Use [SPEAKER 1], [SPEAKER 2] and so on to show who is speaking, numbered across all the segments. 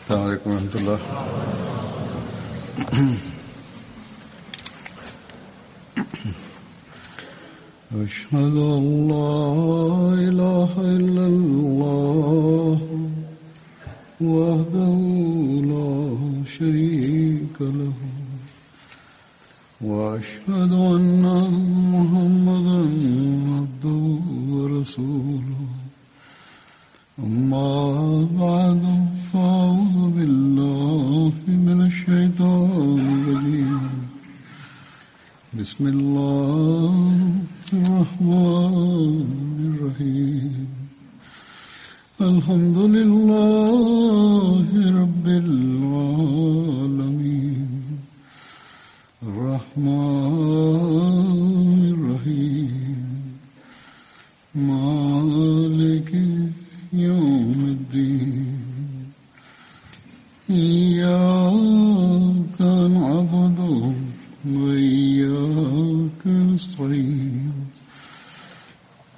[SPEAKER 1] السلام عليكم ورحمة الله. أشهد أن لا إله إلا الله وحده لا شريك له وأشهد أن محمدا عبده ورسوله. أما بعد فأعوذ بالله من الشيطان الرجيم. بسم الله الرحمن الرحيم. الحمد لله رب العالمين الرحمن الرحيم مالك يوم الدين. إياك نعبد وإياك نستعين.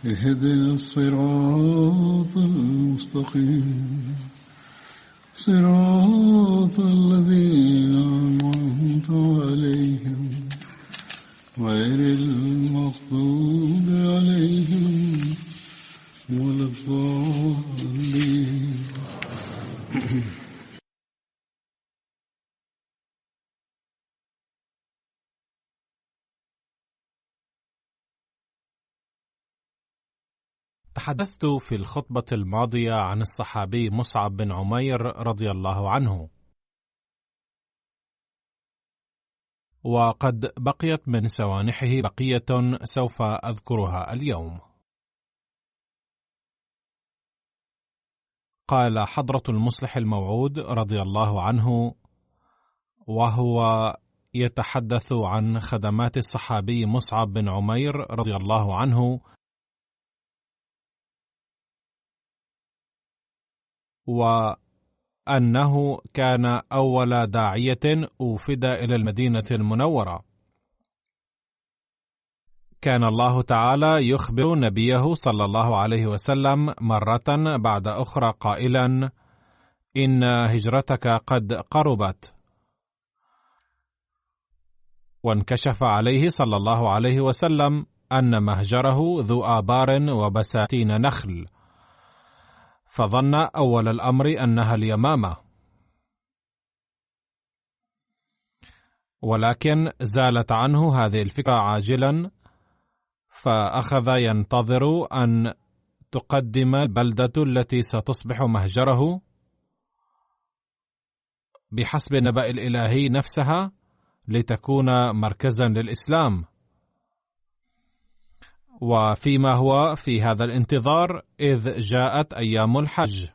[SPEAKER 1] اهدنا الصراط المستقيم صراط الذين أنعمت عليهم غير المغضوب عليهم ولا الضالين.
[SPEAKER 2] تحدثت في الخطبة الماضية عن الصحابي مصعب بن عمير رضي الله عنه، وقد بقيت من سوانحه بقية سوف أذكرها اليوم. قال حضرة المصلح الموعود رضي الله عنه وهو يتحدث عن خدمات الصحابي مصعب بن عمير رضي الله عنه، وأنه كان أول داعية أوفد إلى المدينة المنورة. كان الله تعالى يخبر نبيه صلى الله عليه وسلم مرة بعد أخرى قائلا: إن هجرتك قد قربت. وانكشف عليه صلى الله عليه وسلم أن مهجره ذو آبار وبساتين نخل، فظن أول الأمر أنها اليمامة، ولكن زالت عنه هذه الفكرة عاجلا، فأخذ ينتظر أن تقدم البلدة التي ستصبح مهجره بحسب النبأ الإلهي نفسها لتكون مركزا للإسلام. وفيما هو في هذا الانتظار إذ جاءت أيام الحج،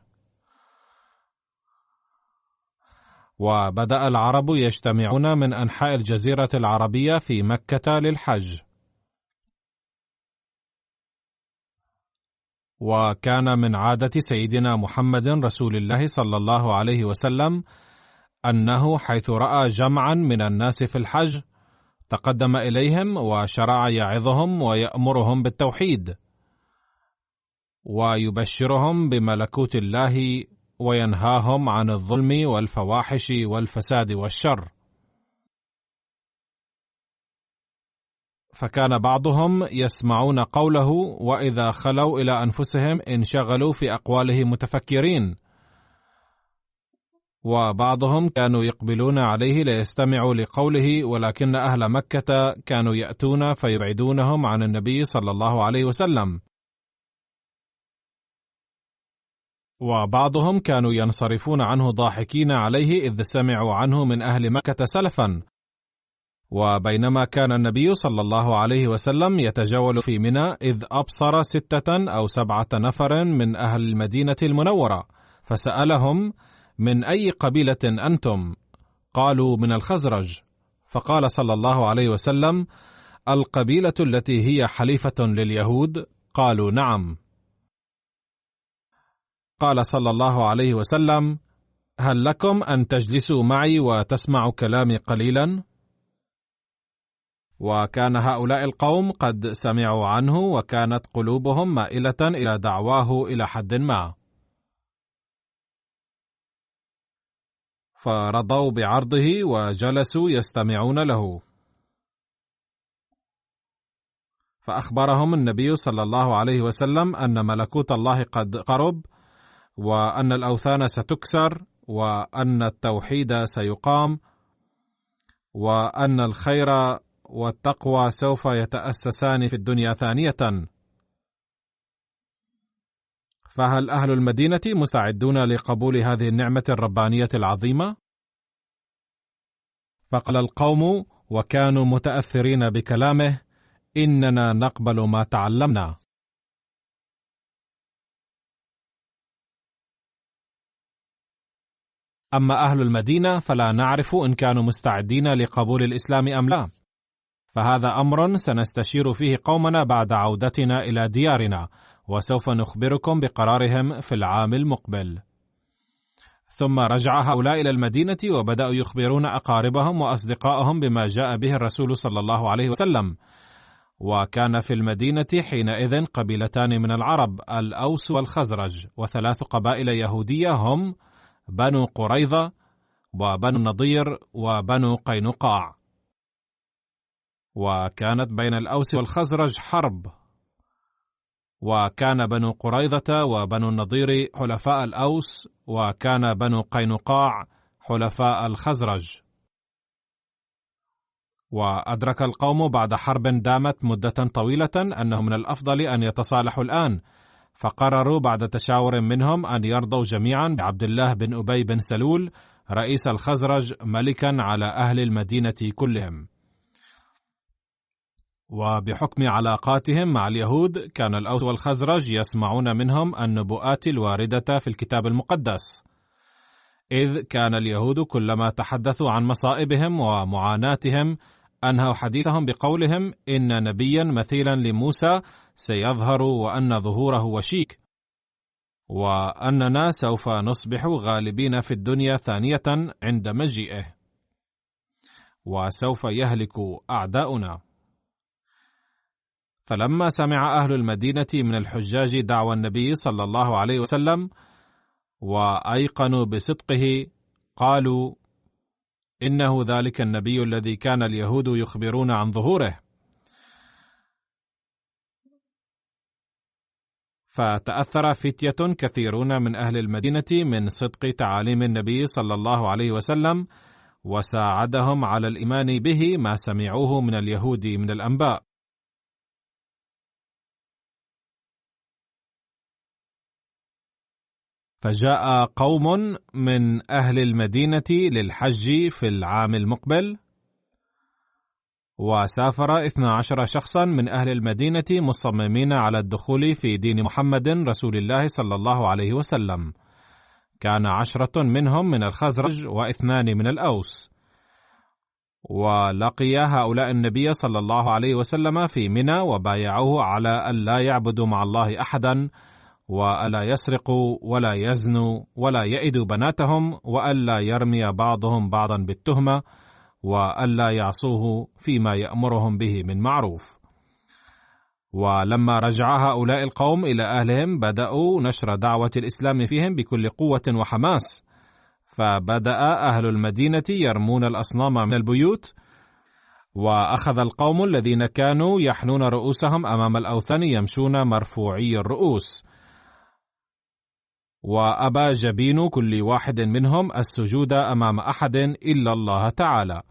[SPEAKER 2] وبدأ العرب يجتمعون من أنحاء الجزيرة العربية في مكة للحج. وكان من عادة سيدنا محمد رسول الله صلى الله عليه وسلم أنه حيث رأى جمعا من الناس في الحج تقدم إليهم وشرع يعظهم ويأمرهم بالتوحيد ويبشرهم بملكوت الله وينهاهم عن الظلم والفواحش والفساد والشر. فكان بعضهم يسمعون قوله وإذا خلوا إلى أنفسهم انشغلوا في أقواله متفكرين، وبعضهم كانوا يقبلون عليه ليستمعوا لقوله، ولكن أهل مكة كانوا يأتون فيبعدونهم عن النبي صلى الله عليه وسلم، وبعضهم كانوا ينصرفون عنه ضاحكين عليه إذ سمعوا عنه من أهل مكة سلفا. وبينما كان النبي صلى الله عليه وسلم يتجول في منى إذ أبصر 6 أو 7 نفر من أهل المدينة المنورة، فسألهم: من أي قبيلة أنتم؟ قالوا: من الخزرج. فقال صلى الله عليه وسلم: القبيلة التي هي حليفة لليهود؟ قالوا: نعم. قال صلى الله عليه وسلم: هل لكم أن تجلسوا معي وتسمعوا كلامي قليلا؟ وكان هؤلاء القوم قد سمعوا عنه وكانت قلوبهم مائلة إلى دعواه إلى حد ما. فرضوا بعرضه وجلسوا يستمعون له. فأخبرهم النبي صلى الله عليه وسلم أن ملكوت الله قد قرب، وأن الأوثان ستكسر، وأن التوحيد سيقام، وأن الخير والتقوى سوف يتأسسان في الدنيا ثانية. فهل أهل المدينة مستعدون لقبول هذه النعمة الربانية العظيمة؟ فقال القوم وكانوا متأثرين بكلامه: إننا نقبل ما تعلمنا. أما أهل المدينة فلا نعرف إن كانوا مستعدين لقبول الإسلام أم لا، فهذا أمر سنستشير فيه قومنا بعد عودتنا إلى ديارنا، وسوف نخبركم بقرارهم في العام المقبل. ثم رجع هؤلاء إلى المدينة وبدأوا يخبرون أقاربهم وأصدقائهم بما جاء به الرسول صلى الله عليه وسلم. وكان في المدينة حينئذ قبيلتان من العرب، الأوس والخزرج، وثلاث قبائل يهودية هم بنو قريظة وبنو النضير وبنو قينقاع. وكانت بين الأوس والخزرج حرب، وكان بنو قريظة وبنو النضير حلفاء الأوس، وكان بنو قينقاع حلفاء الخزرج. وأدرك القوم بعد حرب دامت مدة طويلة أنه من الأفضل أن يتصالحوا الآن، فقرروا بعد تشاور منهم أن يرضوا جميعا بعبد الله بن أبي بن سلول رئيس الخزرج ملكا على أهل المدينة كلهم. وبحكم علاقاتهم مع اليهود كان الأوس والخزرج يسمعون منهم النبوءات الواردة في الكتاب المقدس، إذ كان اليهود كلما تحدثوا عن مصائبهم ومعاناتهم أنهوا حديثهم بقولهم: إن نبيا مثيلا لموسى سيظهر، وأن ظهوره وشيك، وأننا سوف نصبح غالبين في الدنيا ثانية عند مجيئه، وسوف يهلك أعداؤنا. فلما سمع أهل المدينة من الحجاج دعوى النبي صلى الله عليه وسلم وأيقنوا بصدقه، قالوا: إنه ذلك النبي الذي كان اليهود يخبرون عن ظهوره. فتأثر فتية كثيرون من أهل المدينة من صدق تعاليم النبي صلى الله عليه وسلم، وساعدهم على الإيمان به ما سمعوه من اليهود من الأنباء. فجاء قوم من أهل المدينة للحج في العام المقبل، وسافر 12 شخصا من أهل المدينة مصممين على الدخول في دين محمد رسول الله صلى الله عليه وسلم. كان 10 منهم من الخزرج و2 من الأوس. ولقي هؤلاء النبي صلى الله عليه وسلم في منى، وبايعوه على أن لا يعبدوا مع الله أحدا، وألا يسرقوا ولا يزنوا ولا يئدوا بناتهم، وألا يرمي بعضهم بعضا بالتهمة، وألا يعصوه فيما يأمرهم به من معروف. ولما رجع هؤلاء القوم إلى أهلهم بدأوا نشر دعوة الإسلام فيهم بكل قوة وحماس، فبدأ أهل المدينة يرمون الأصنام من البيوت، وأخذ القوم الذين كانوا يحنون رؤوسهم أمام الأوثان يمشون مرفوعي الرؤوس، وأبى جبين كل واحد منهم السجود أمام أحد إلا الله تعالى.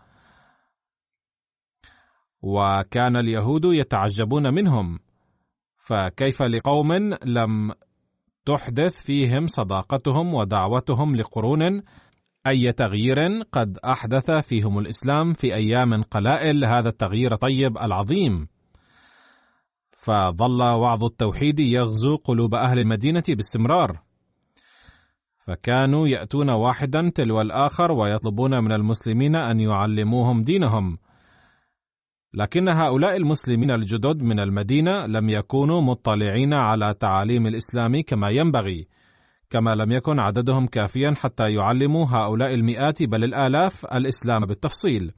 [SPEAKER 2] وكان اليهود يتعجبون منهم، فكيف لقوم لم تحدث فيهم صداقتهم ودعوتهم لقرون أي تغيير قد أحدث فيهم الإسلام في أيام قلائل هذا التغيير الطيب العظيم. فظل وعظ التوحيد يغزو قلوب أهل المدينة باستمرار، فكانوا يأتون واحدا تلو الآخر ويطلبون من المسلمين أن يعلموهم دينهم. لكن هؤلاء المسلمين الجدد من المدينة لم يكونوا مطلعين على تعاليم الإسلام كما ينبغي، كما لم يكن عددهم كافيا حتى يعلموا هؤلاء المئات بل الآلاف الإسلام بالتفصيل.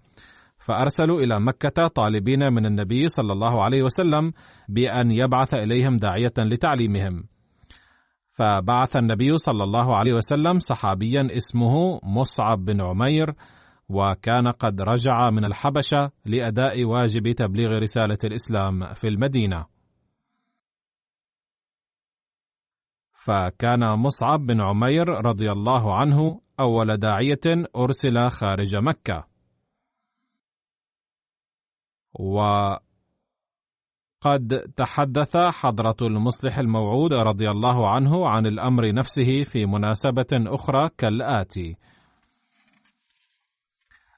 [SPEAKER 2] فأرسلوا إلى مكة طالبين من النبي صلى الله عليه وسلم بأن يبعث إليهم داعية لتعليمهم. فبعث النبي صلى الله عليه وسلم صحابيا اسمه مصعب بن عمير، وكان قد رجع من الحبشة لأداء واجب تبليغ رسالة الإسلام في المدينة. فكان مصعب بن عمير رضي الله عنه أول داعية أرسل خارج مكة، وقد تحدث حضرة المصلح الموعود رضي الله عنه عن الأمر نفسه في مناسبة أخرى كالآتي: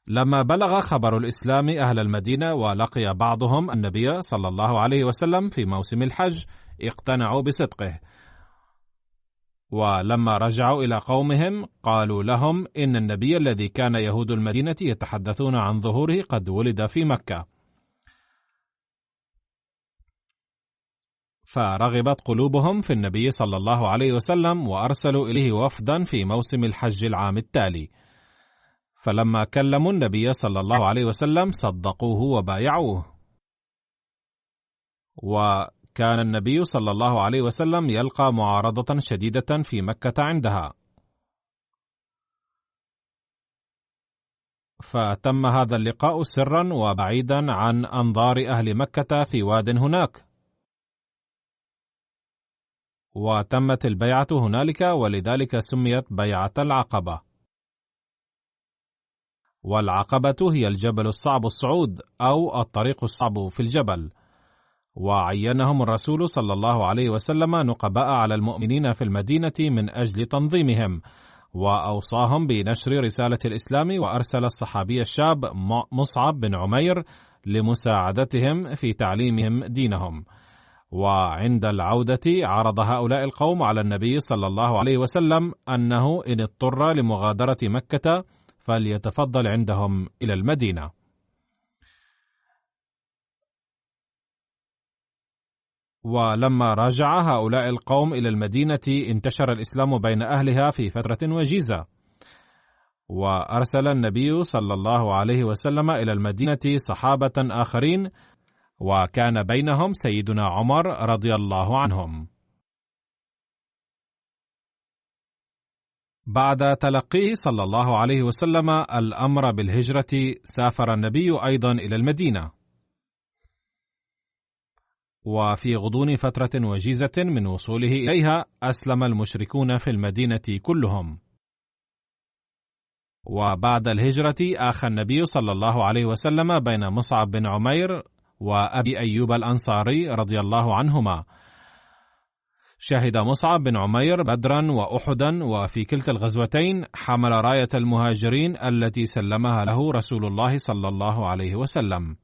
[SPEAKER 2] لما بلغ خبر الإسلام أهل المدينة ولقي بعضهم النبي صلى الله عليه وسلم في موسم الحج، اقتنعوا بصدقه، ولما رجعوا إلى قومهم قالوا لهم إن النبي الذي كان يهود المدينة يتحدثون عن ظهوره قد ولد في مكة. فرغبت قلوبهم في النبي صلى الله عليه وسلم، وأرسلوا إليه وفدا في موسم الحج العام التالي. فلما كلموا النبي صلى الله عليه وسلم صدقوه وبايعوه. وكان النبي صلى الله عليه وسلم يلقى معارضة شديدة في مكة عندها، فتم هذا اللقاء سرا وبعيدا عن أنظار أهل مكة في واد هناك، وتمت البيعة هنالك، ولذلك سميت بيعة العقبة. والعقبة هي الجبل الصعب الصعود أو الطريق الصعب في الجبل. وعينهم الرسول صلى الله عليه وسلم نقباء على المؤمنين في المدينة من أجل تنظيمهم، وأوصاهم بنشر رسالة الإسلام، وأرسل الصحابي الشاب مصعب بن عمير لمساعدتهم في تعليمهم دينهم. وعند العودة عرض هؤلاء القوم على النبي صلى الله عليه وسلم أنه إن اضطر لمغادرة مكة فليتفضل عندهم إلى المدينة. ولما رجع هؤلاء القوم إلى المدينة انتشر الإسلام بين أهلها في فترة وجيزة، وأرسل النبي صلى الله عليه وسلم إلى المدينة صحابة آخرين، وكان بينهم سيدنا عمر رضي الله عنهم. بعد تلقيه صلى الله عليه وسلم الأمر بالهجرة، سافر النبي أيضا إلى المدينة. وفي غضون فترة وجيزة من وصوله إليها أسلم المشركون في المدينة كلهم. وبعد الهجرة آخى النبي صلى الله عليه وسلم بين مصعب بن عمير وأبي أيوب الأنصاري رضي الله عنهما. شهد مصعب بن عمير بدرا وأحدا، وفي كلتا الغزوتين حمل راية المهاجرين التي سلمها له رسول الله صلى الله عليه وسلم.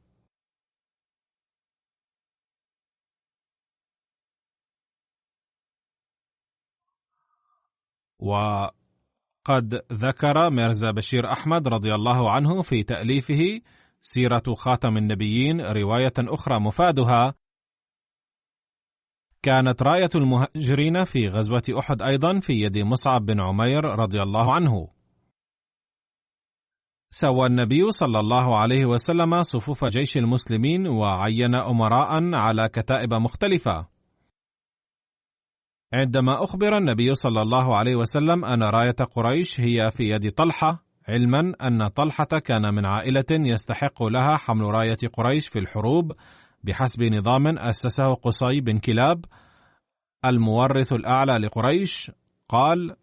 [SPEAKER 2] وقد ذكر ميرزا بشير أحمد رضي الله عنه في تأليفه سيرة خاتم النبيين رواية أخرى مفادها: كانت راية المهاجرين في غزوة أحد أيضا في يد مصعب بن عمير رضي الله عنه. سوى النبي صلى الله عليه وسلم صفوف جيش المسلمين، وعين أمراء على كتائب مختلفة. عندما أخبر النبي صلى الله عليه وسلم أن راية قريش هي في يد طلحة، علما أن طلحة كان من عائلة يستحق لها حمل راية قريش في الحروب بحسب نظام أسسه قصي بن كلاب المورث الأعلى لقريش، قال: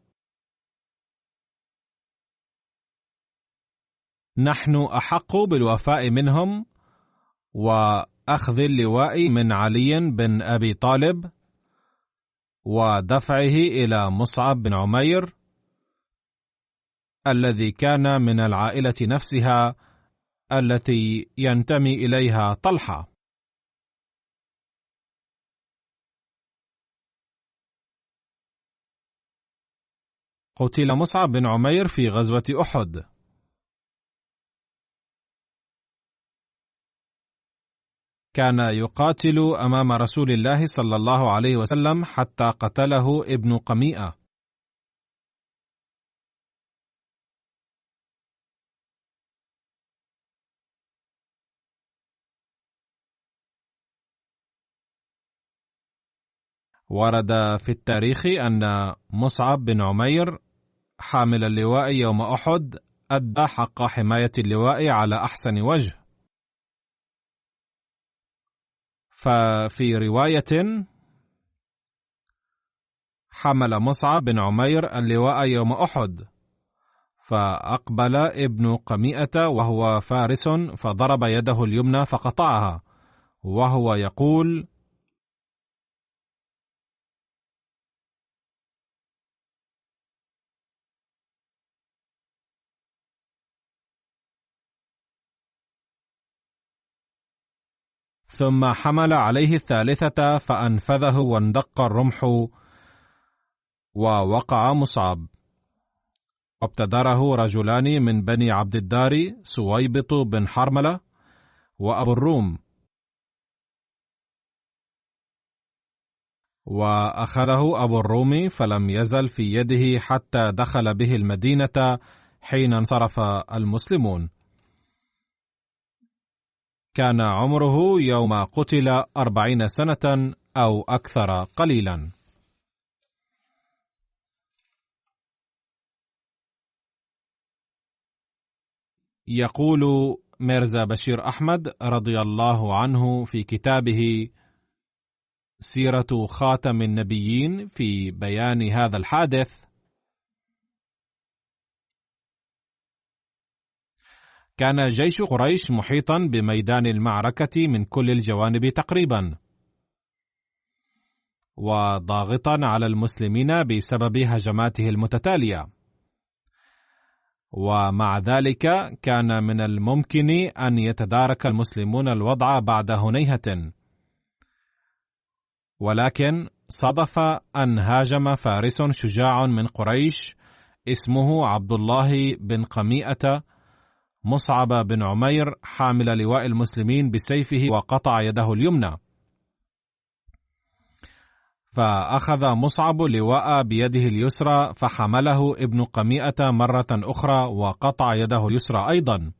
[SPEAKER 2] نحن أحق بالوفاء منهم وأخذ اللواء من علي بن أبي طالب ودفعه إلى مصعب بن عمير الذي كان من العائلة نفسها التي ينتمي إليها طلحة. قتل مصعب بن عمير في غزوة أحد. كان يقاتل أمام رسول الله صلى الله عليه وسلم حتى قتله ابن قميئة. ورد في التاريخ أن مصعب بن عمير حامل اللواء يوم أحد أدى حق حماية اللواء على أحسن وجه. ففي رواية: حمل مصعب بن عمير اللواء يوم أحد، فأقبل ابن قميئة وهو فارس فضرب يده اليمنى فقطعها وهو يقول: ثم حمل عليه الثالثة فأنفذه واندق الرمح ووقع مصعب. وابتدره رجلان من بني عبد الدار، سويبط بن حرملة وأبو الروم، وأخذه أبو الروم فلم يزل في يده حتى دخل به المدينة حين انصرف المسلمون. كان عمره يوم قتل 40 سنة أو أكثر قليلا. يقول ميرزا بشير أحمد رضي الله عنه في كتابه سيرة خاتم النبيين في بيان هذا الحادث: كان جيش قريش محيطا بميدان المعركة من كل الجوانب تقريبا، وضاغطا على المسلمين بسبب هجماته المتتالية، ومع ذلك كان من الممكن أن يتدارك المسلمون الوضع بعد هنيهة، ولكن صادف أن هاجم فارس شجاع من قريش اسمه عبد الله بن قميئة مصعب بن عمير حامل لواء المسلمين بسيفه وقطع يده اليمنى، فأخذ مصعب لواء بيده اليسرى فحمله ابن قميئة مرة أخرى وقطع يده اليسرى أيضا،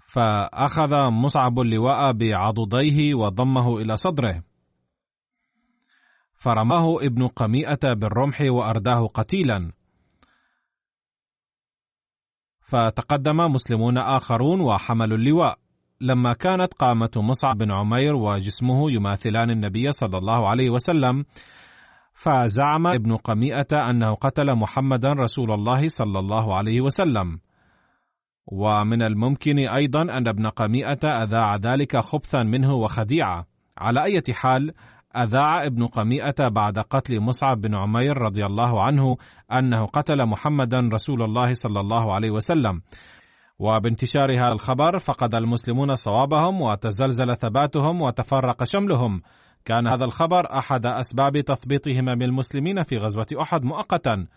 [SPEAKER 2] فأخذ مصعب اللواء بعضديه وضمه إلى صدره، فرماه ابن قميئة بالرمح وأرداه قتيلا، فتقدم مسلمون آخرون وحملوا اللواء. لما كانت قامة مصعب بن عمير وجسمه يماثلان النبي صلى الله عليه وسلم، فزعم ابن قميئة أنه قتل محمدا رسول الله صلى الله عليه وسلم، ومن الممكن أيضا أن ابن قميئة أذاع ذلك خبثا منه وخديعة. على أي حال، أذاع ابن قميئة بعد قتل مصعب بن عمير رضي الله عنه أنه قتل محمدا رسول الله صلى الله عليه وسلم، وبانتشار هذا الخبر فقد المسلمون صوابهم وتزلزل ثباتهم وتفرق شملهم. كان هذا الخبر أحد أسباب تثبيطهم بالمسلمين في غزوة أحد مؤقتا،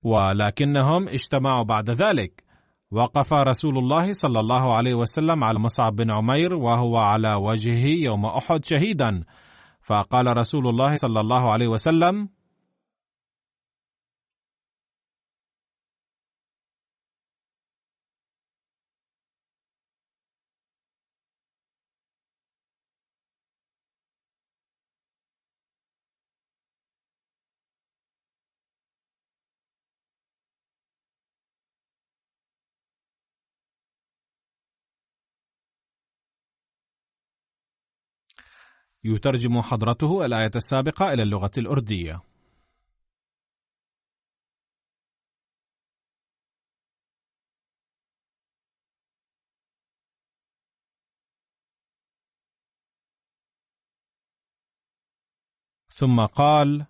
[SPEAKER 2] ولكنهم اجتمعوا بعد ذلك. وقف رسول الله صلى الله عليه وسلم على مصعب بن عمير وهو على وجهه يوم أحد شهيدا، فقال رسول الله صلى الله عليه وسلم: يترجم حضرته الآية السابقة إلى اللغة الأردية. ثم قال: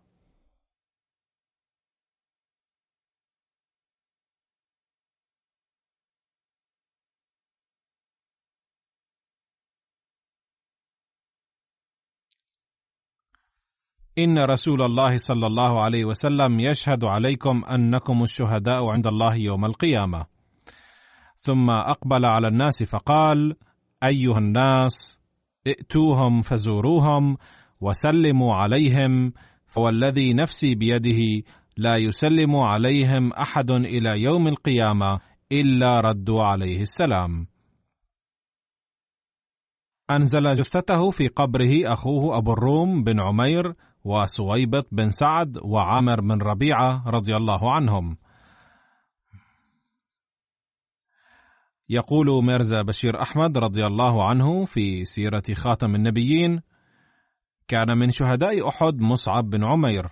[SPEAKER 2] إن رسول الله صلى الله عليه وسلم يشهد عليكم أنكم الشهداء عند الله يوم القيامة. ثم أقبل على الناس فقال: أيها الناس، ائتوهم فزوروهم وسلموا عليهم، فوالذي نفسي بيده لا يسلم عليهم أحد إلى يوم القيامة إلا ردوا عليه السلام. أنزل جثته في قبره أخوه أبو الروم بن عمير وسويبط بن سعد وعامر بن ربيعة رضي الله عنهم. يقول ميرزا بشير أحمد رضي الله عنه في سيرة خاتم النبيين: كان من شهداء أحد مصعب بن عمير،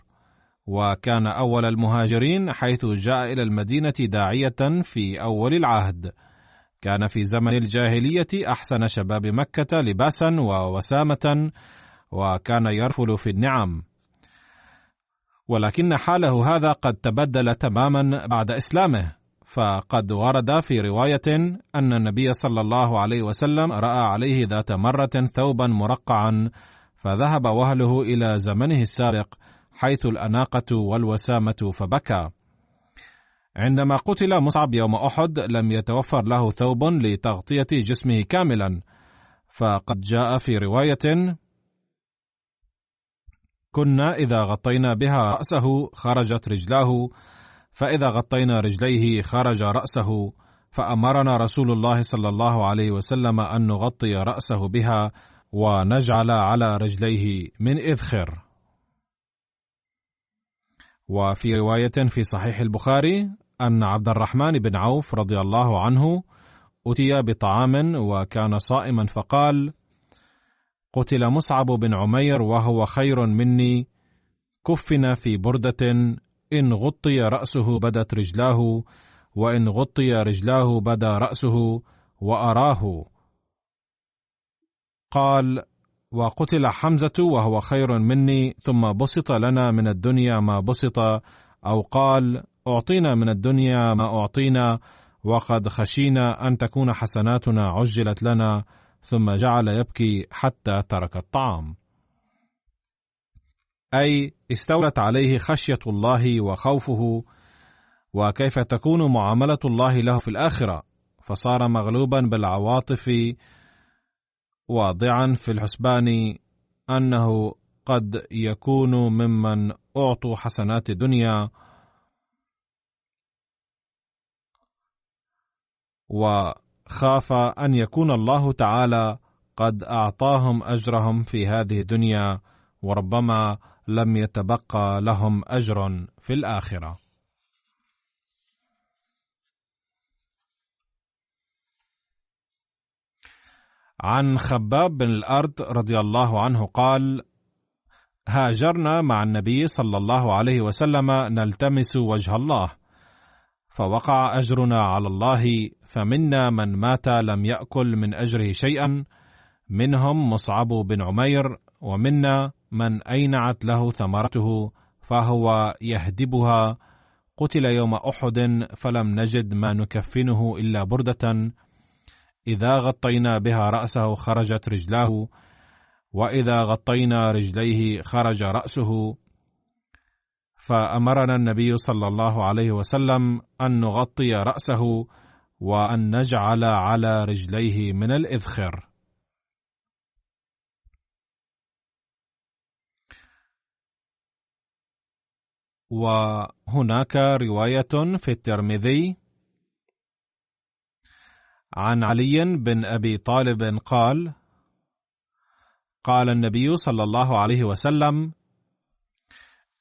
[SPEAKER 2] وكان أول المهاجرين حيث جاء إلى المدينة داعية في أول العهد. كان في زمن الجاهلية أحسن شباب مكة لباسا ووسامة، وكان يرفل في النعم، ولكن حاله هذا قد تبدل تماما بعد إسلامه. فقد ورد في رواية أن النبي صلى الله عليه وسلم رأى عليه ذات مرة ثوبا مرقعا، فذهب وهله إلى زمنه السابق حيث الأناقة والوسامة فبكى. عندما قتل مصعب يوم أحد لم يتوفر له ثوب لتغطية جسمه كاملا، فقد جاء في رواية: كنا إذا غطينا بها رأسه خرجت رجلاه، فإذا غطينا رجليه خرج رأسه، فأمرنا رسول الله صلى الله عليه وسلم أن نغطي رأسه بها ونجعل على رجليه من إذخر. وفي رواية في صحيح البخاري أن عبد الرحمن بن عوف رضي الله عنه أتي بطعام وكان صائما، فقال: قتل مصعب بن عمير وهو خير مني، كفن في بردة، إن غطي رأسه بدت رجلاه، وإن غطي رجلاه بدا رأسه وأراه. قال: وقتل حمزة وهو خير مني، ثم بسط لنا من الدنيا ما بسط، أو قال: أعطينا من الدنيا ما أعطينا، وقد خشينا أن تكون حسناتنا عجلت لنا، ثم جعل يبكي حتى ترك الطعام. أي استولت عليه خشية الله وخوفه، وكيف تكون معاملة الله له في الآخرة، فصار مغلوبا بالعواطف، واضعا في الحسبان أنه قد يكون ممن أعطوا حسنات الدنيا، وخاف أن يكون الله تعالى قد أعطاهم أجرهم في هذه الدنيا، وربما لم يتبقى لهم أجر في الآخرة. عن خباب بن الأرض رضي الله عنه قال: هاجرنا مع النبي صلى الله عليه وسلم نلتمس وجه الله، فوقع أجرنا على الله، فمنا من مات لم يأكل من أجره شيئا، منهم مصعب بن عمير، ومنا من أينعت له ثمرته فهو يهدبها، قتل يوم أحد فلم نجد ما نكفنه إلا بردة، إذا غطينا بها رأسه خرجت رجلاه، وإذا غطينا رجليه خرج رأسه، فأمرنا النبي صلى الله عليه وسلم أن نغطي رأسه وأن نجعل على رجليه من الإذخر. وهناك رواية في الترمذي عن علي بن أبي طالب قال: قال النبي صلى الله عليه وسلم: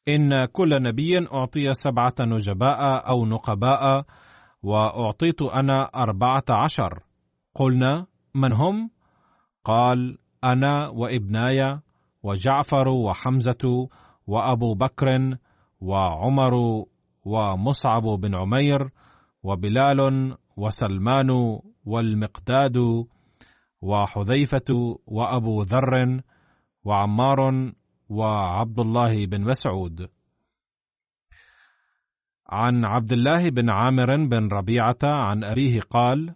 [SPEAKER 2] إن كل نبي أعطي 7 نجباء أو نقباء، وأعطيت أنا 14. قلنا: من هم؟ قال: أنا وابناي وجعفر وحمزة وأبو بكر وعمر ومصعب بن عمير وبلال وسلمان والمقداد وحذيفة وأبو ذر وعمار وعبد الله بن مسعود. عن عبد الله بن عامر بن ربيعة عن أبيه قال: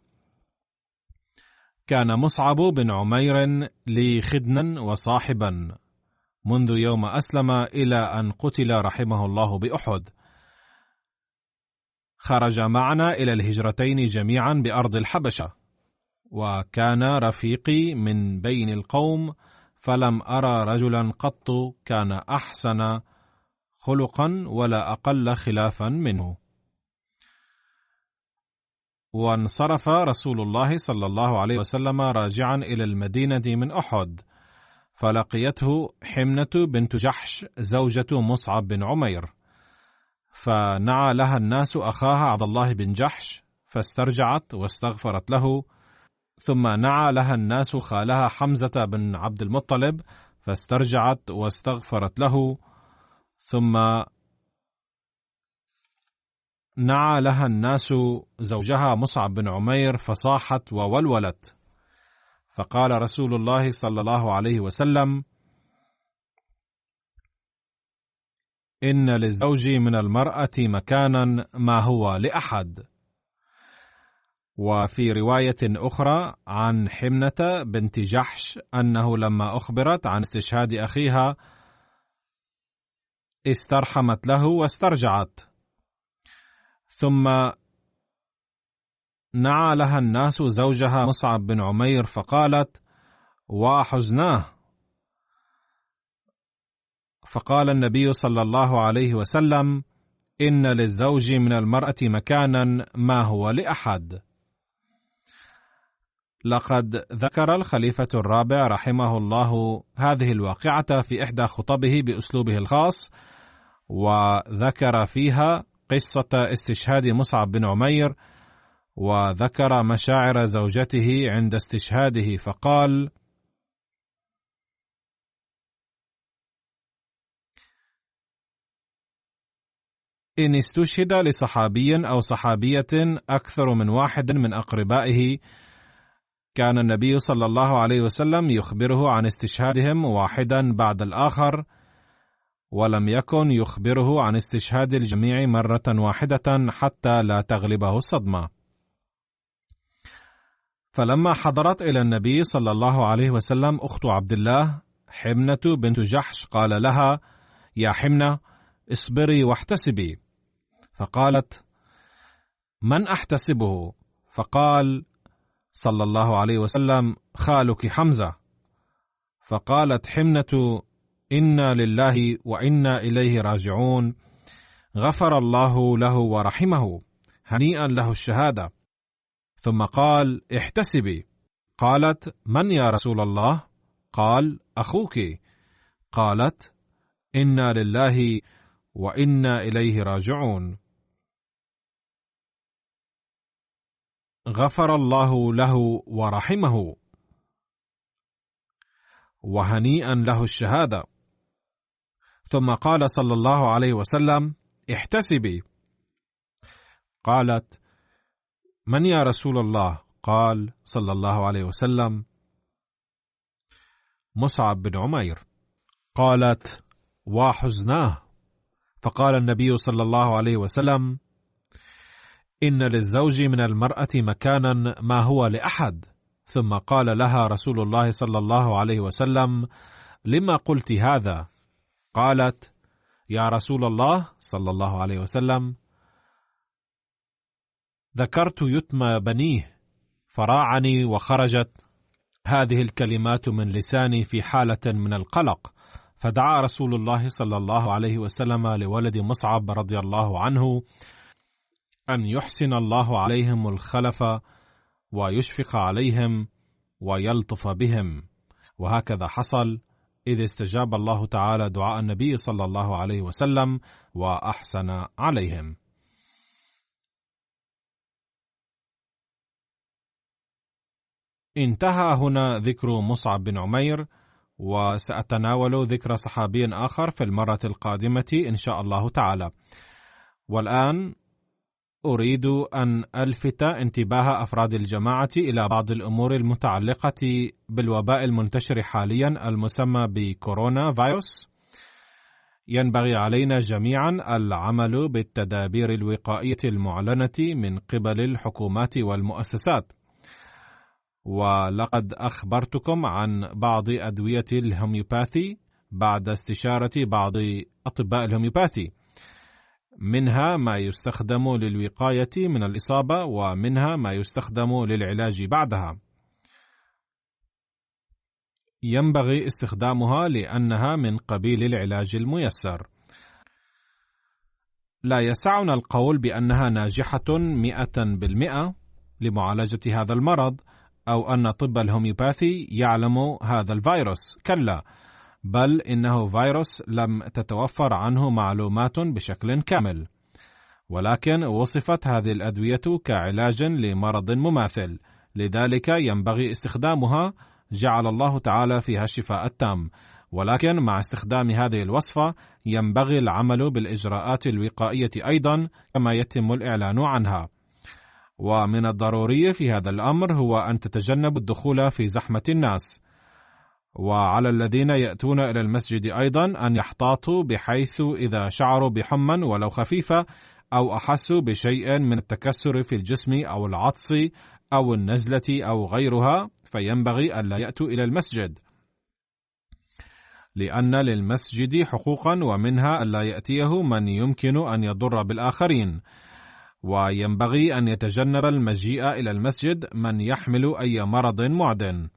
[SPEAKER 2] كان مصعب بن عمير لي خدنا وصاحبا منذ يوم أسلم إلى أن قتل رحمه الله بأحد. خرج معنا إلى الهجرتين جميعا بأرض الحبشة، وكان رفيقي من بين القوم، فلم أرى رجلا قط كان أحسن خلقا ولا أقل خلافا منه. وانصرف رسول الله صلى الله عليه وسلم راجعا إلى المدينة من أحد، فلقيته حمنة بنت جحش زوجة مصعب بن عمير، فنعى لها الناس أخاها عبد الله بن جحش فاسترجعت واستغفرت له، ثم نعى لها الناس خالها حمزة بن عبد المطلب فاسترجعت واستغفرت له، ثم نعى لها الناس زوجها مصعب بن عمير فصاحت وولولت، فقال رسول الله صلى الله عليه وسلم: إن للزوج من المرأة مكانا ما هو لأحد. وفي رواية أخرى عن حمنة بنت جحش أنه لما أخبرت عن استشهاد أخيها استرحمت له واسترجعت، ثم نعى لها الناس زوجها مصعب بن عمير فقالت: وحزناه. فقال النبي صلى الله عليه وسلم: إن للزوج من المرأة مكانا ما هو لأحد. لقد ذكر الخليفة الرابع رحمه الله هذه الواقعة في إحدى خطبه بأسلوبه الخاص، وذكر فيها قصة استشهاد مصعب بن عمير، وذكر مشاعر زوجته عند استشهاده، فقال: إن استشهد لصحابي أو صحابية أكثر من واحد من أقربائه كان النبي صلى الله عليه وسلم يخبره عن استشهادهم واحدا بعد الآخر، ولم يكن يخبره عن استشهاد الجميع مرة واحدة حتى لا تغلبه الصدمة. فلما حضرت إلى النبي صلى الله عليه وسلم أخت عبد الله حمنة بنت جحش قال لها: يا حمنة، اصبري واحتسبي. فقالت: من أحتسبه؟ فقال صلى الله عليه وسلم: خالك حمزة. فقالت حمنة: إنا لله وإنا إليه راجعون، غفر الله له ورحمه، هنيئا له الشهادة. ثم قال: احتسبي. قالت: من يا رسول الله؟ قال: أخوك. قالت: إنا لله وإنا إليه راجعون، غفر الله له ورحمه، وهنيئا له الشهادة. ثم قال صلى الله عليه وسلم: احتسبي. قالت: من يا رسول الله؟ قال صلى الله عليه وسلم: مصعب بن عمير. قالت: وحزناه. فقال النبي صلى الله عليه وسلم: إن للزوج من المرأة مكانا ما هو لأحد. ثم قال لها رسول الله صلى الله عليه وسلم: لما قلت هذا؟ قالت: يا رسول الله صلى الله عليه وسلم، ذكرت يتم بنيه فراعني وخرجت هذه الكلمات من لساني في حالة من القلق، فدعا رسول الله صلى الله عليه وسلم لولد مصعب رضي الله عنه أن يحسن الله عليهم الخلف ويشفق عليهم ويلطف بهم، وهكذا حصل، إذ استجاب الله تعالى دعاء النبي صلى الله عليه وسلم وأحسن عليهم. انتهى هنا ذكر مصعب بن عمير، وسأتناول ذكر صحابي آخر في المرة القادمة إن شاء الله تعالى. والآن أريد أن ألفت انتباه أفراد الجماعة إلى بعض الأمور المتعلقة بالوباء المنتشر حاليا المسمى بكورونا فيروس. ينبغي علينا جميعا العمل بالتدابير الوقائية المعلنة من قبل الحكومات والمؤسسات، ولقد أخبرتكم عن بعض أدوية الهوميوباثي بعد استشارة بعض أطباء الهوميوباثي، منها ما يستخدم للوقاية من الإصابة، ومنها ما يستخدم للعلاج بعدها. ينبغي استخدامها لأنها من قبيل العلاج الميسر. لا يسعنا القول بأنها ناجحة 100%، لمعالجة هذا المرض، أو أن طب الهوميوباثي يعلم هذا الفيروس. كلا، بل إنه فيروس لم تتوفر عنه معلومات بشكل كامل، ولكن وصفت هذه الأدوية كعلاج لمرض مماثل، لذلك ينبغي استخدامها. جعل الله تعالى فيها الشفاء التام، ولكن مع استخدام هذه الوصفة ينبغي العمل بالإجراءات الوقائية أيضا كما يتم الإعلان عنها. ومن الضروري في هذا الأمر هو أن تتجنب الدخول في زحمة الناس، وعلى الذين يأتون إلى المسجد أيضا أن يحتاطوا، بحيث إذا شعروا بحمى ولو خفيفة أو أحسوا بشيء من التكسر في الجسم أو العطس أو النزلة أو غيرها فينبغي ألا يأتوا إلى المسجد، لأن للمسجد حقوقا، ومنها ألا يأتيه من يمكن أن يضر بالآخرين، وينبغي أن يتجنب المجيء إلى المسجد من يحمل أي مرض معدٍ.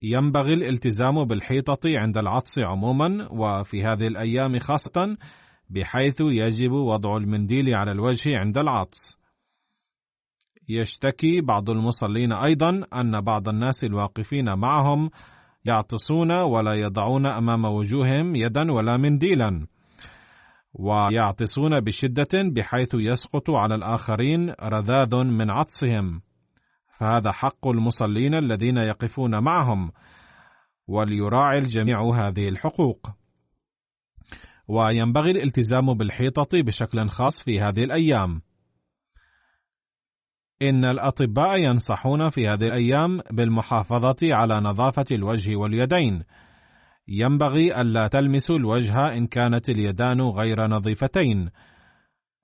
[SPEAKER 2] ينبغي الالتزام بالحيطة عند العطس عموما، وفي هذه الأيام خاصة، بحيث يجب وضع المنديل على الوجه عند العطس. يشتكي بعض المصلين أيضا أن بعض الناس الواقفين معهم يعطسون ولا يضعون أمام وجوههم يدا ولا منديلا، ويعطسون بشدة بحيث يسقط على الآخرين رذاذ من عطسهم، فهذا حق المصلين الذين يقفون معهم، وليراعي الجميع هذه الحقوق. وينبغي الالتزام بالحيطة بشكل خاص في هذه الأيام. إن الأطباء ينصحون في هذه الأيام بالمحافظة على نظافة الوجه واليدين. ينبغي ألا تلمسوا الوجه إن كانت اليدان غير نظيفتين،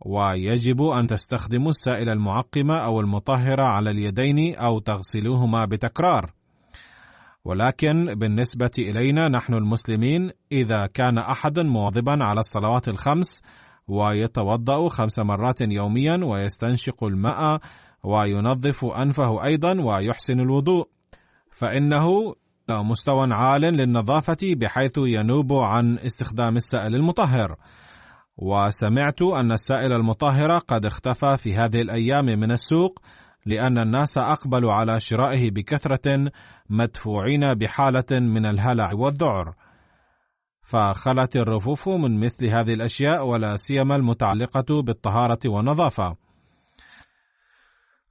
[SPEAKER 2] ويجب أن تستخدموا السائل المعقم أو المطهر على اليدين أو تغسلوهما بتكرار. ولكن بالنسبة إلينا نحن المسلمين، إذا كان أحد مواظبا على الصلوات الخمس ويتوضأ 5 مرات يوميا ويستنشق الماء وينظف أنفه أيضا ويحسن الوضوء، فإنه مستوى عال للنظافة بحيث ينوب عن استخدام السائل المطهر. وسمعت أن السائل المطهر قد اختفى في هذه الأيام من السوق، لأن الناس أقبلوا على شرائه بكثرة، مدفوعين بحالة من الهلع والذعر، فخلت الرفوف من مثل هذه الأشياء، ولا سيما المتعلقة بالطهارة والنظافة.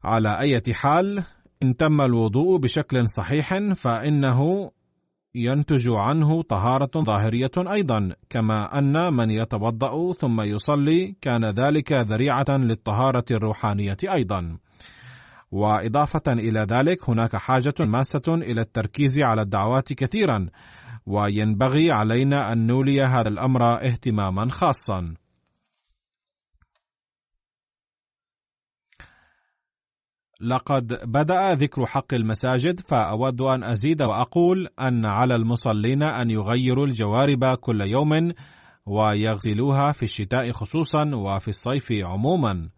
[SPEAKER 2] على أي حال، إن تم الوضوء بشكل صحيح فإنه ينتج عنه طهارة ظاهرية أيضا، كما أن من يتوضأ ثم يصلي كان ذلك ذريعة للطهارة الروحانية أيضا. وإضافة إلى ذلك، هناك حاجة ماسة إلى التركيز على الدعوات كثيرا، وينبغي علينا أن نولي هذا الأمر اهتماما خاصا. لقد بدأ ذكر حق المساجد، فأود أن أزيد وأقول أن على المصلين أن يغيروا الجوارب كل يوم ويغسلوها في الشتاء خصوصا وفي الصيف عموما،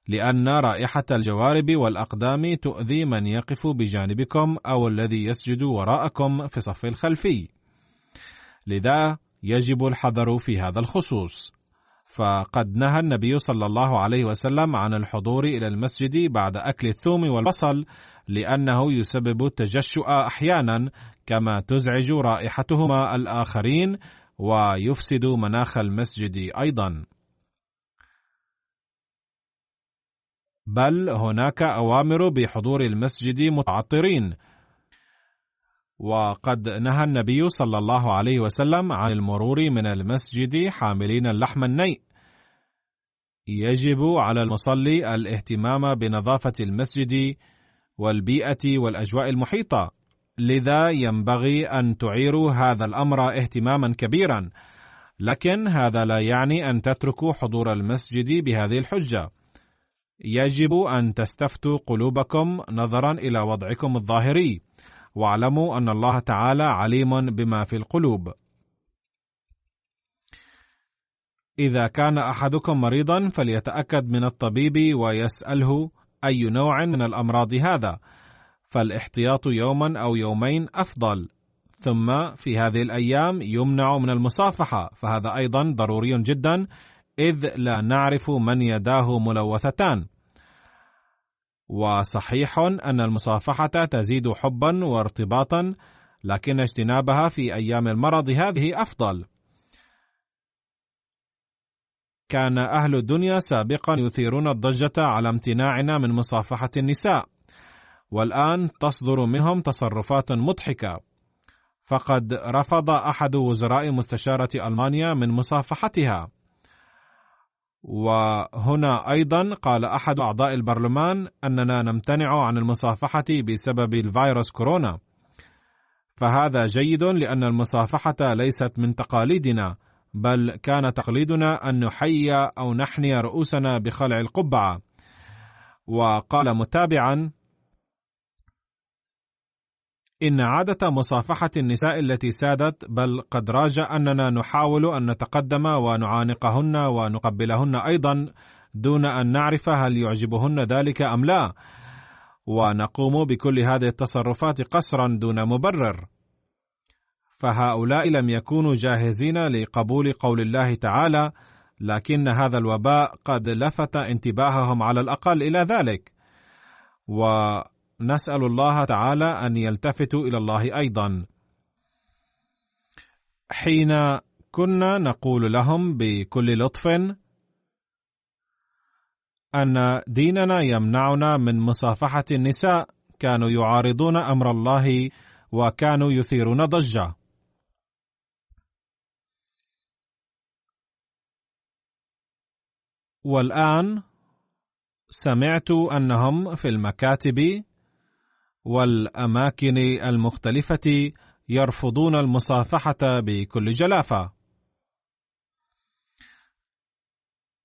[SPEAKER 2] لأن رائحة الجوارب والأقدام تؤذي من يقف بجانبكم أو الذي يسجد وراءكم في الصف الخلفي، لذا يجب الحذر في هذا الخصوص. فقد نهى النبي صلى الله عليه وسلم عن الحضور إلى المسجد بعد أكل الثوم والبصل، لأنه يسبب التجشؤ أحيانا، كما تزعج رائحتهما الآخرين ويفسد مناخ المسجد أيضا. بل هناك أوامر بحضور المسجد متعطرين، وقد نهى النبي صلى الله عليه وسلم عن المرور من المسجد حاملين اللحم النيء. يجب على المصلي الاهتمام بنظافة المسجد والبيئة والأجواء المحيطة، لذا ينبغي أن تعيروا هذا الأمر اهتماما كبيرا، لكن هذا لا يعني أن تتركوا حضور المسجد بهذه الحجة. يجب أن تستفتوا قلوبكم نظرا إلى وضعكم الظاهري، واعلموا أن الله تعالى عليم بما في القلوب. إذا كان أحدكم مريضا فليتأكد من الطبيب ويسأله أي نوع من الأمراض هذا، فالاحتياط يوما أو يومين أفضل. ثم في هذه الأيام يمنع من المصافحة، فهذا أيضا ضروري جدا، إذ لا نعرف من يداه ملوثتان. وصحيح أن المصافحة تزيد حبا وارتباطا، لكن اجتنابها في أيام المرض هذه أفضل. كان أهل الدنيا سابقا يثيرون الضجة على امتناعنا من مصافحة النساء، والآن تصدر منهم تصرفات مضحكة، فقد رفض أحد وزراء مستشارة ألمانيا من مصافحتها. وهنا أيضا قال أحد أعضاء البرلمان أننا نمتنع عن المصافحة بسبب الفيروس كورونا، فهذا جيد لأن المصافحة ليست من تقاليدنا، بل كان تقليدنا أن نحيي أو نحني رؤوسنا بخلع القبعة. وقال متابعا: إن عادة مصافحة النساء التي سادت، بل قد راج أننا نحاول أن نتقدم ونعانقهن ونقبلهن أيضا دون أن نعرف هل يعجبهن ذلك أم لا، ونقوم بكل هذه التصرفات قسرا دون مبرر. فهؤلاء لم يكونوا جاهزين لقبول قول الله تعالى، لكن هذا الوباء قد لفت انتباههم على الأقل إلى ذلك، ونسأل الله تعالى أن يلتفتوا إلى الله أيضا. حين كنا نقول لهم بكل لطف أن ديننا يمنعنا من مصافحة النساء، كانوا يعارضون أمر الله وكانوا يثيرون ضجة. والآن سمعت أنهم في المكاتب والأماكن المختلفة يرفضون المصافحة بكل جلافة،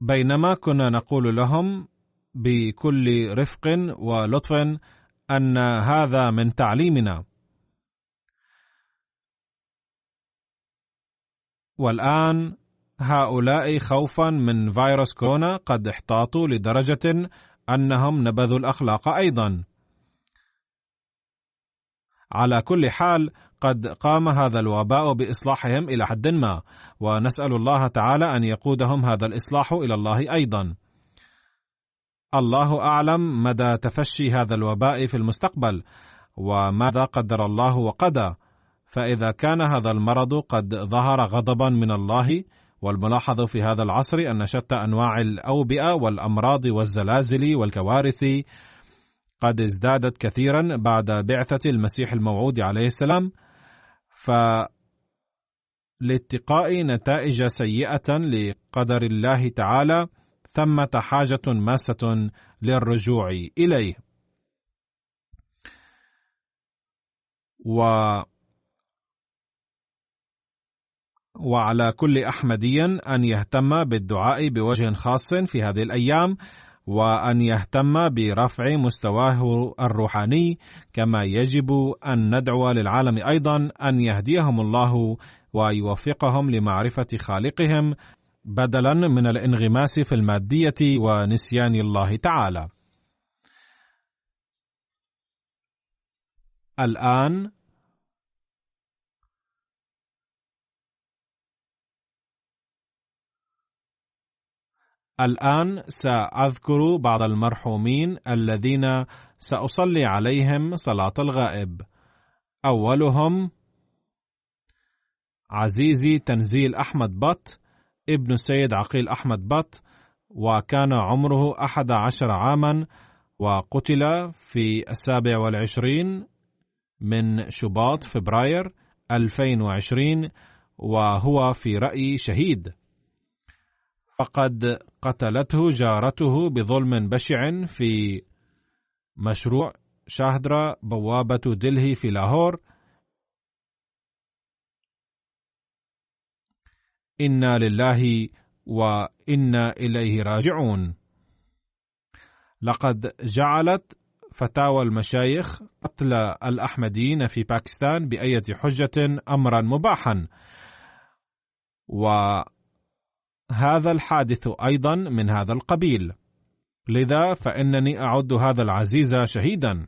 [SPEAKER 2] بينما كنا نقول لهم بكل رفق ولطف أن هذا من تعليمنا. والآن هؤلاء خوفا من فيروس كورونا قد احتاطوا لدرجة أنهم نبذوا الأخلاق أيضا. على كل حال قد قام هذا الوباء بإصلاحهم إلى حد ما، ونسأل الله تعالى أن يقودهم هذا الإصلاح إلى الله أيضا. الله أعلم مدى تفشي هذا الوباء في المستقبل وماذا قدر الله وقدر، فإذا كان هذا المرض قد ظهر غضبا من الله، والملاحظ في هذا العصر أن شتى أنواع الأوبئة والأمراض والزلازل والكوارث قد ازدادت كثيرا بعد بعثة المسيح الموعود عليه السلام، فلاتقاء نتائج سيئة لقدر الله تعالى ثمة حاجة ماسة للرجوع إليه. وعلى كل أحمدي أن يهتم بالدعاء بوجه خاص في هذه الأيام، وأن يهتم برفع مستواه الروحاني، كما يجب أن ندعو للعالم أيضا أن يهديهم الله ويوفقهم لمعرفة خالقهم بدلا من الانغماس في المادية ونسيان الله تعالى. الآن سأذكر بعض المرحومين الذين سأصلي عليهم صلاة الغائب. أولهم عزيزي تنزيل أحمد بط ابن السيد عقيل أحمد بط، وكان عمره 11 عاما، وقتل في 27 من شباط فبراير 2020، وهو في رأيي شهيد، فقد قتلته جارته بظلم بشع في مشروع شاهدرا بوابة دلهي في لاهور. إنا لله وإنا إليه راجعون. لقد جعلت فتاوى المشايخ قتل الأحمديين في باكستان بأية حجة أمرا مباحا، وهذا الحادث أيضا من هذا القبيل، لذا فإنني أعد هذا العزيز شهيدا.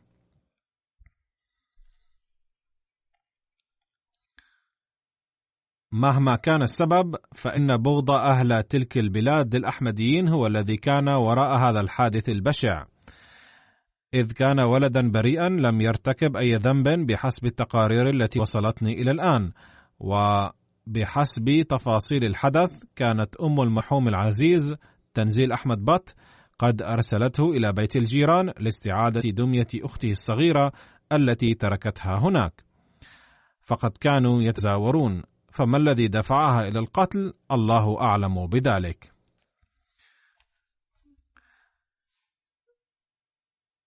[SPEAKER 2] مهما كان السبب، فإن بغض أهل تلك البلاد للأحمديين هو الذي كان وراء هذا الحادث البشع. إذ كان ولدا بريئا لم يرتكب أي ذنب بحسب التقارير التي وصلتني إلى الآن. وبحسب تفاصيل الحدث كانت أم المرحوم العزيز تنزيل أحمد بط قد أرسلته إلى بيت الجيران لاستعادة دمية أخته الصغيرة التي تركتها هناك، فقد كانوا يتزاورون، فما الذي دفعها إلى القتل؟ الله أعلم بذلك.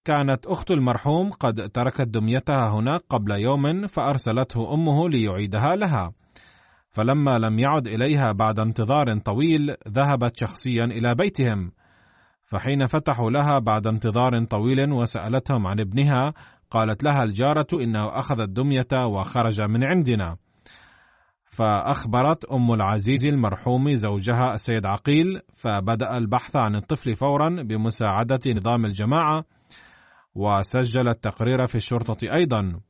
[SPEAKER 2] كانت أخت المرحوم قد تركت دميتها هناك قبل يوم، فأرسلته أمه ليعيدها لها، فلما لم يعد إليها بعد انتظار طويل ذهبت شخصيا إلى بيتهم، فحين فتحوا لها بعد انتظار طويل وسألتهم عن ابنها قالت لها الجارة إنه أخذ الدمية وخرج من عندنا. فأخبرت أم العزيز المرحوم زوجها السيد عقيل، فبدأ البحث عن الطفل فورا بمساعدة نظام الجماعة، وسجل التقرير في الشرطة أيضا.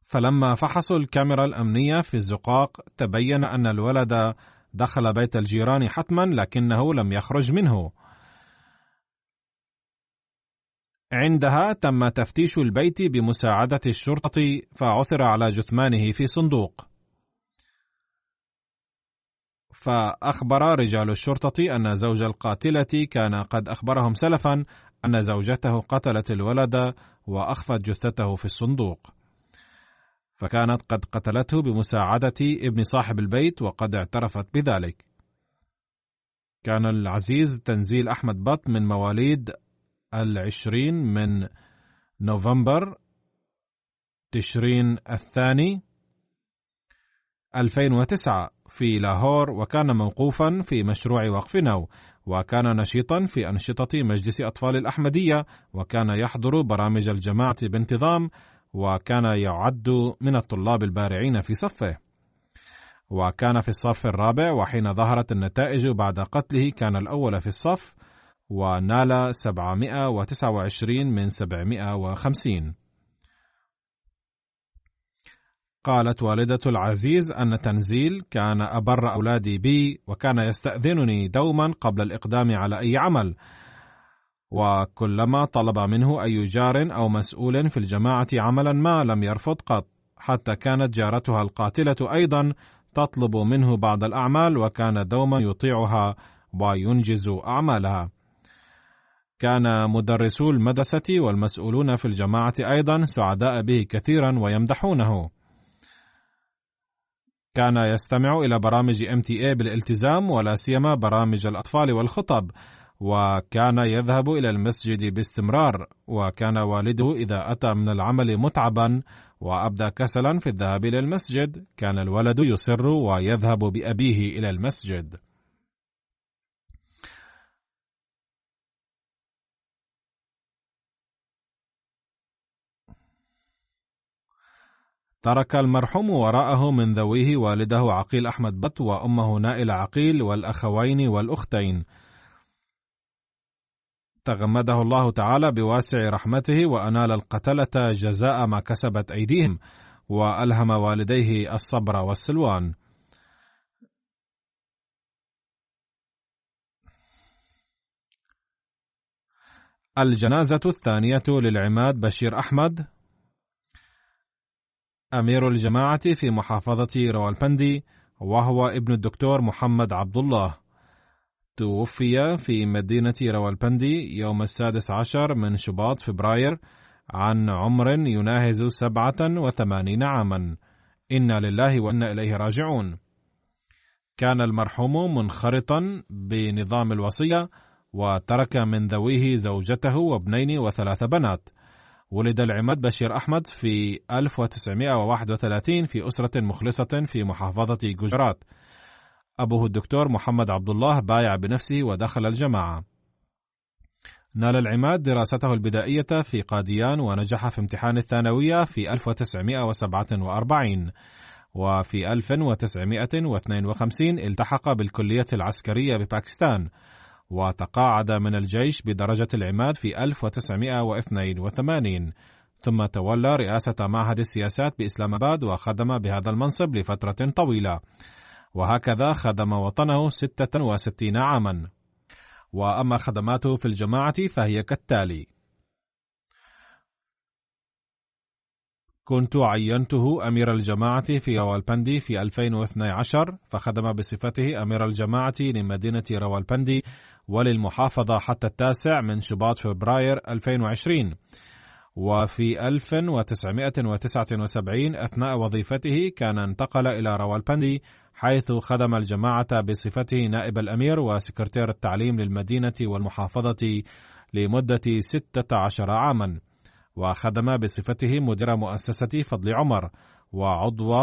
[SPEAKER 2] فلما فحصوا الكاميرا الأمنية في الزقاق تبين أن الولد دخل بيت الجيران حتما لكنه لم يخرج منه. عندها تم تفتيش البيت بمساعدة الشرطة، فعثر على جثمانه في صندوق. فأخبر رجال الشرطة أن زوج القاتلة كان قد أخبرهم سلفا أن زوجته قتلت الولد وأخفت جثته في الصندوق، فكانت قد قتلته بمساعدة ابن صاحب البيت وقد اعترفت بذلك. كان العزيز تنزيل أحمد بط من مواليد 20 من نوفمبر تشرين الثاني 2009 في لاهور، وكان موقوفا في مشروع وقف نو، وكان نشيطا في أنشطة مجلس أطفال الأحمدية، وكان يحضر برامج الجماعة بانتظام، وكان يعد من الطلاب البارعين في صفه، وكان في الصف الرابع، وحين ظهرت النتائج بعد قتله كان الأول في الصف ونال 729 من 750. قالت والدة العزيز أن تنزيل كان أبر أولادي بي، وكان يستأذنني دوما قبل الإقدام على أي عمل، وكلما طلب منه أي جار أو مسؤول في الجماعة عملا ما لم يرفض قط، حتى كانت جارتها القاتلة أيضا تطلب منه بعض الأعمال، وكان دوما يطيعها وينجز أعمالها. كان مدرسو المدرسة والمسؤولون في الجماعة أيضا سعداء به كثيرا ويمدحونه. كان يستمع إلى برامج MTA بالالتزام، ولا سيما برامج الأطفال والخطب، وكان يذهب إلى المسجد باستمرار، وكان والده إذا أتى من العمل متعبا وأبدى كسلا في الذهاب إلى المسجد كان الولد يصر ويذهب بأبيه إلى المسجد. ترك المرحوم وراءه من ذويه والده عقيل أحمد بط وأمه نائل عقيل والأخوين والأختين، تغمده الله تعالى بواسع رحمته، وأنال القتلة جزاء ما كسبت أيديهم، وألهم والديه الصبر والسلوان. الجنازة الثانية للعماد بشير أحمد أمير الجماعة في محافظة راولبندي، وهو ابن الدكتور محمد عبد الله، توفي في مدينة راولبندي يوم 16 من شباط فبراير عن عمر يناهز 87 عاما. إنا لله وإنا إليه راجعون. كان المرحوم منخرطا بنظام الوصية، وترك من ذويه زوجته وابنين و3 بنات. ولد العماد بشير أحمد في 1931 في أسرة مخلصة في محافظة جوجرات. أبوه الدكتور محمد عبد الله بايع بنفسه ودخل الجماعة. نال العماد دراسته البدائية في قاديان، ونجح في امتحان الثانوية في 1947، وفي 1952 التحق بالكلية العسكرية بباكستان، وتقاعد من الجيش بدرجة العماد في 1982، ثم تولى رئاسة معهد السياسات بإسلام آباد، وخدم بهذا المنصب لفترة طويلة، وهكذا خدم وطنه 66 عاما. وأما خدماته في الجماعة فهي كالتالي: كنت عينته أمير الجماعة في راولبندي في 2012، فخدم بصفته أمير الجماعة لمدينة راولبندي وللمحافظة حتى 9 من شباط فبراير 2020. وفي 1979 أثناء وظيفته كان انتقل إلى راولبندي، حيث خدم الجماعة بصفته نائب الأمير وسكرتير التعليم للمدينة والمحافظة لمدة 16 عاما، وخدم بصفته مدير مؤسسة فضل عمر وعضو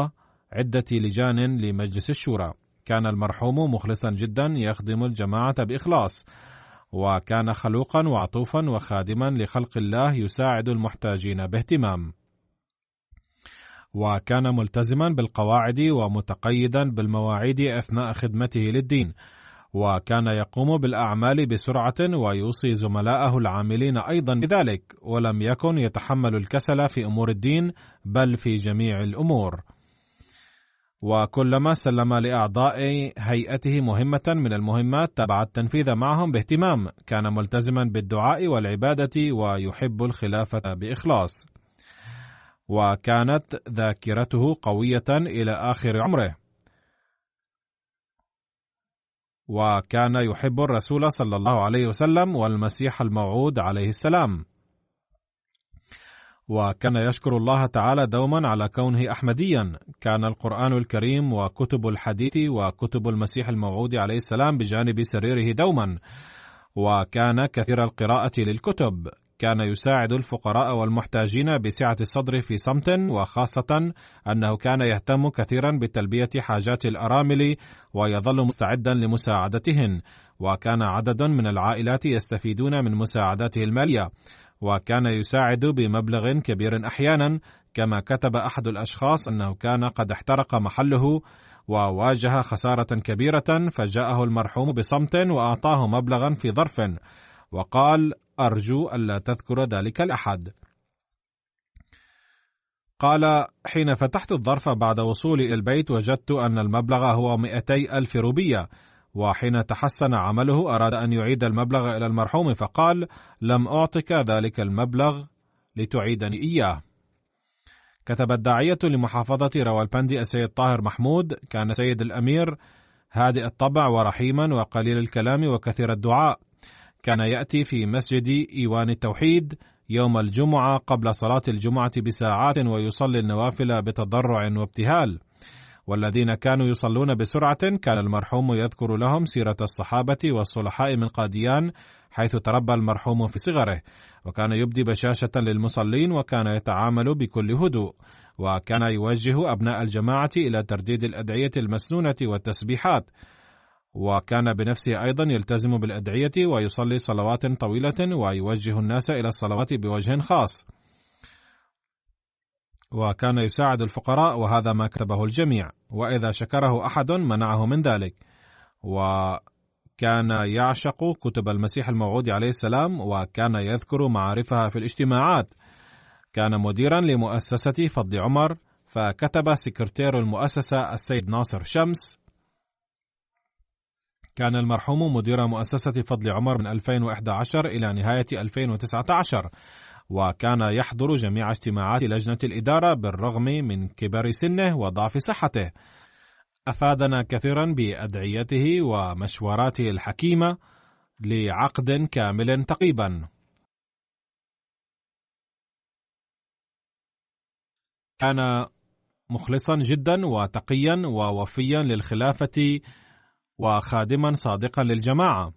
[SPEAKER 2] عدة لجان لمجلس الشورى. كان المرحوم مخلصا جدا يخدم الجماعة بإخلاص، وكان خلوقا وعطوفا وخادما لخلق الله يساعد المحتاجين باهتمام، وكان ملتزما بالقواعد ومتقيدا بالمواعيد أثناء خدمته للدين، وكان يقوم بالأعمال بسرعة ويوصي زملائه العاملين أيضا بذلك، ولم يكن يتحمل الكسل في أمور الدين بل في جميع الأمور. وكلما سلم لأعضاء هيئته مهمة من المهمات تبع التنفيذ معهم باهتمام. كان ملتزما بالدعاء والعبادة ويحب الخلافة بإخلاص، وكانت ذاكرته قوية إلى آخر عمره، وكان يحب الرسول صلى الله عليه وسلم والمسيح الموعود عليه السلام، وكان يشكر الله تعالى دوما على كونه أحمديا. كان القرآن الكريم وكتب الحديث وكتب المسيح الموعود عليه السلام بجانب سريره دوما، وكان كثير القراءة للكتب. كان يساعد الفقراء والمحتاجين بسعة الصدر في صمت، وخاصة أنه كان يهتم كثيرا بتلبية حاجات الأرامل ويظل مستعدا لمساعدتهن، وكان عدد من العائلات يستفيدون من مساعداته المالية، وكان يساعد بمبلغ كبير أحيانا. كما كتب أحد الأشخاص أنه كان قد احترق محله وواجه خسارة كبيرة، فجاءه المرحوم بصمت وأعطاه مبلغا في ظرف، وقال: أرجو ألا تذكر ذلك لأحد. قال: حين فتحت الظرف بعد وصولي إلى البيت وجدت أن المبلغ هو 200,000 روبية، وحين تحسن عمله أراد أن يعيد المبلغ إلى المرحوم، فقال: لم أعطك ذلك المبلغ لتعيدني إياه. كتب الداعية لمحافظة راولبندي السيد طاهر محمود: كان سيد الأمير هادئ الطبع ورحيما وقليل الكلام وكثير الدعاء. كان يأتي في مسجد إيوان التوحيد يوم الجمعة قبل صلاة الجمعة بساعات ويصلي النوافل بتضرع وابتهال، والذين كانوا يصلون بسرعة كان المرحوم يذكر لهم سيرة الصحابة والصلحاء من قاديان حيث تربى المرحوم في صغره، وكان يبدي بشاشة للمصلين، وكان يتعامل بكل هدوء، وكان يوجه أبناء الجماعة إلى ترديد الأدعية المسنونة والتسبيحات، وكان بنفسه أيضا يلتزم بالأدعية ويصلي صلوات طويلة ويوجه الناس إلى الصلوات بوجه خاص، وكان يساعد الفقراء، وهذا ما كتبه الجميع، وإذا شكره أحد منعه من ذلك. وكان يعشق كتب المسيح الموعود عليه السلام، وكان يذكر معارفها في الاجتماعات. كان مديرا لمؤسسة فضل عمر، فكتب سكرتير المؤسسة السيد ناصر شمس. كان المرحوم مدير مؤسسة فضل عمر من 2011 إلى نهاية 2019، وكان يحضر جميع اجتماعات لجنة الإدارة بالرغم من كبر سنه وضعف صحته. أفادنا كثيرا بأدعيته ومشوراته الحكيمة لعقد كامل تقريبا. كان مخلصا جدا وتقيا ووفيا للخلافة وخادما صادقا للجماعة.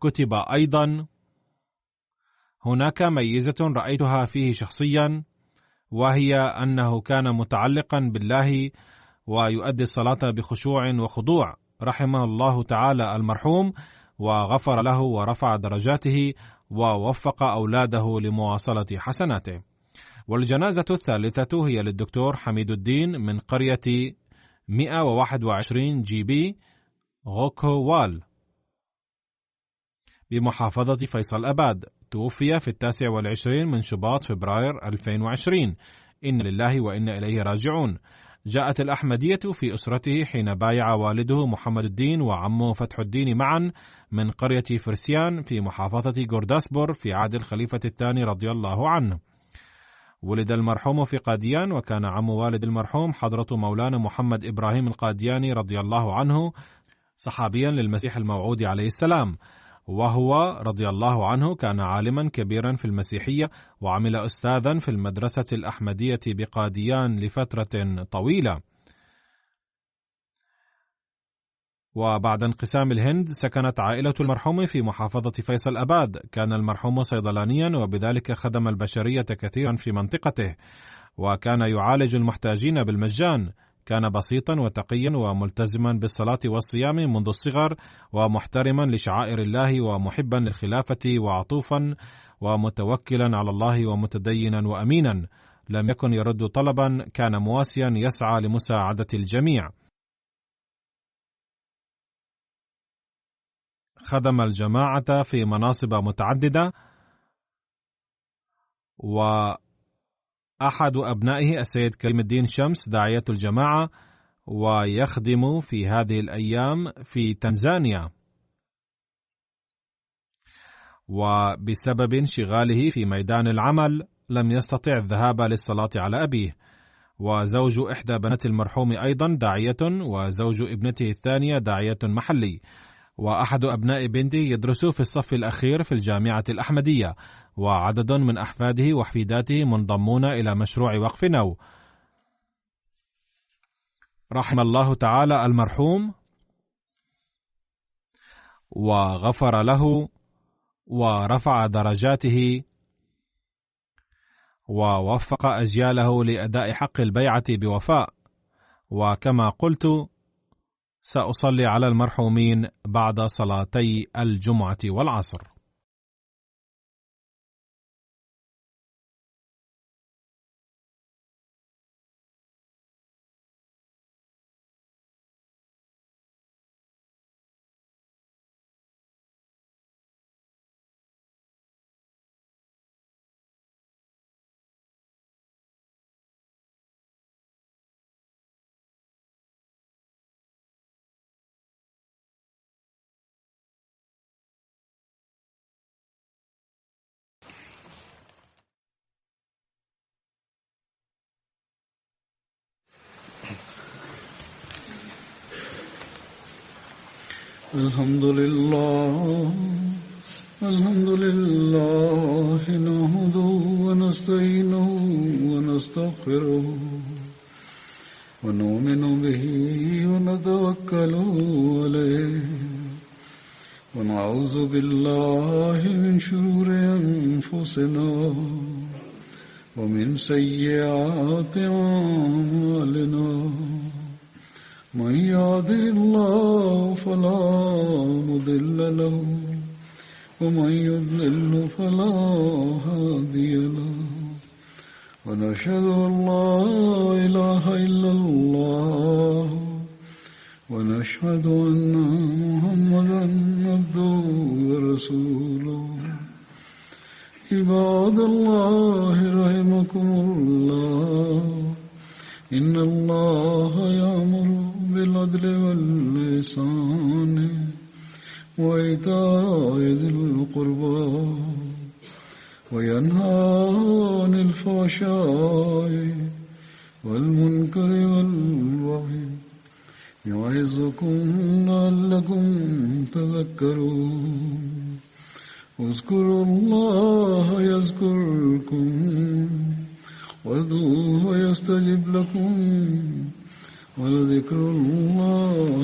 [SPEAKER 2] كتب أيضا: هناك ميزة رأيتها فيه شخصيا، وهي أنه كان متعلقا بالله ويؤدي الصلاة بخشوع وخضوع. رحمه الله تعالى المرحوم وغفر له ورفع درجاته ووفق أولاده لمواصلة حسناته. والجنازة الثالثة هي للدكتور حميد الدين من قرية 121 GB غوكووال بمحافظة فيصل أباد. توفي في 29 من شباط فبراير 2020. إن لله وإنا إليه راجعون. جاءت الأحمدية في أسرته حين بايع والده محمد الدين وعمه فتح الدين معا من قرية فرسيان في محافظة غورداسبور في عهد الخليفة الثاني رضي الله عنه. ولد المرحوم في قاديان، وكان عم والد المرحوم حضرة مولانا محمد إبراهيم القادياني رضي الله عنه صحابيا للمسيح الموعود عليه السلام، وهو رضي الله عنه كان عالما كبيرا في المسيحية، وعمل أستاذا في المدرسة الأحمدية بقاديان لفترة طويلة. وبعد انقسام الهند سكنت عائلة المرحوم في محافظة فيصل أباد. كان المرحوم صيدلانيا، وبذلك خدم البشرية كثيرا في منطقته، وكان يعالج المحتاجين بالمجان. كان بسيطا وتقيا وملتزما بالصلاة والصيام منذ الصغر، ومحترما لشعائر الله، ومحبا للخلافة، وعطوفا ومتوكلا على الله، ومتدينا وأمينا. لم يكن يرد طلبا، كان مواسيا يسعى لمساعدة الجميع. خدم الجماعة في مناصب متعددة، وأحد أبنائه السيد كريم الدين شمس داعية الجماعة، ويخدم في هذه الأيام في تنزانيا. وبسبب انشغاله في ميدان العمل لم يستطع الذهاب للصلاة على أبيه. وزوج إحدى بنات المرحوم أيضا داعية، وزوج ابنته الثانية داعية محلي، وأحد أبناء بنته يدرس في الصف الأخير في الجامعة الأحمدية، وعدد من أحفاده وحفيداته منضمون إلى مشروع وقف نو. رحم الله تعالى المرحوم وغفر له ورفع درجاته، ووفق أجياله لأداء حق البيعة بوفاء. وكما قلت سأصلي على المرحومين بعد صلاتي الجمعة والعصر.
[SPEAKER 1] الحمد لله نحمده ونستعينه ونستغفره ونؤمن به ونتوكل عليه ونعوذ بالله من شرور أنفسنا ومن سيئات أعمالنا. من يهده الله فلا مضل له ومن يضلل فلا هادي له. ونشهد أن لا إله إلا الله ونشهد أن محمدا عبده ورسوله. عباد الله رحمكم الله، إن الله يأمر بالعدل والإحسان وإيتاء ذي القربى وينهى عن الفحشاء والمنكر والبغي يعظكم لعلكم تذكرون. اذكروا الله يذكركم وادعوه يستجب لكم ولذكر الله